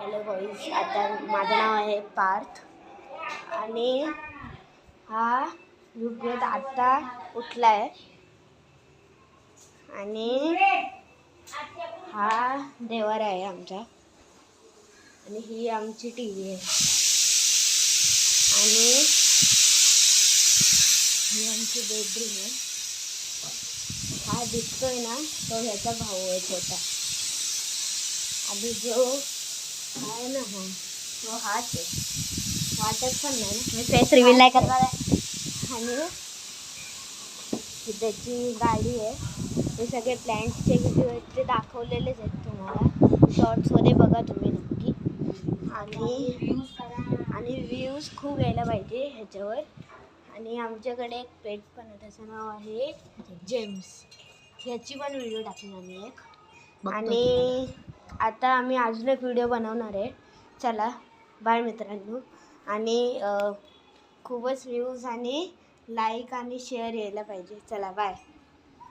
Hello boys, आता माझं नाव आहे पार्थ आणि हा युगवेद आता उठला आहे आणि हा देवर आहे आमचा आणि ही आमची टीव्ही आहे आणि ही आमची बेडरूम आहे. हा दिसतोय ना, तो ह्याचा भाऊ आहे छोटा. आणि जो आहे ना तो हाच आहे, वाटत पण नाही ना, मी फेस रिव्हील नाही करणार आहे. आणि त्याची गाडी आहे. हे सगळे प्लॅन्टचे व्हिडिओ आहेत ते दाखवलेलेच आहेत तुम्हाला, शॉर्ट्समध्ये बघा तुम्ही नक्की. आणि व्ह्यूज खूप यायला पाहिजे ह्याच्यावर. आणि आमच्याकडे एक पेट पण आहे, त्याचं नाव आहे जेम्स. ह्याची पण व्हिडिओ टाकली आम्ही एक. आणि आता आम्ही अजून एक व्हिडिओ बनवणार आहे. चला बाय मित्रांनो. आणि खूपच व्ह्यूज आणि लाईक आणि शेअर यायला पाहिजे. चला बाय.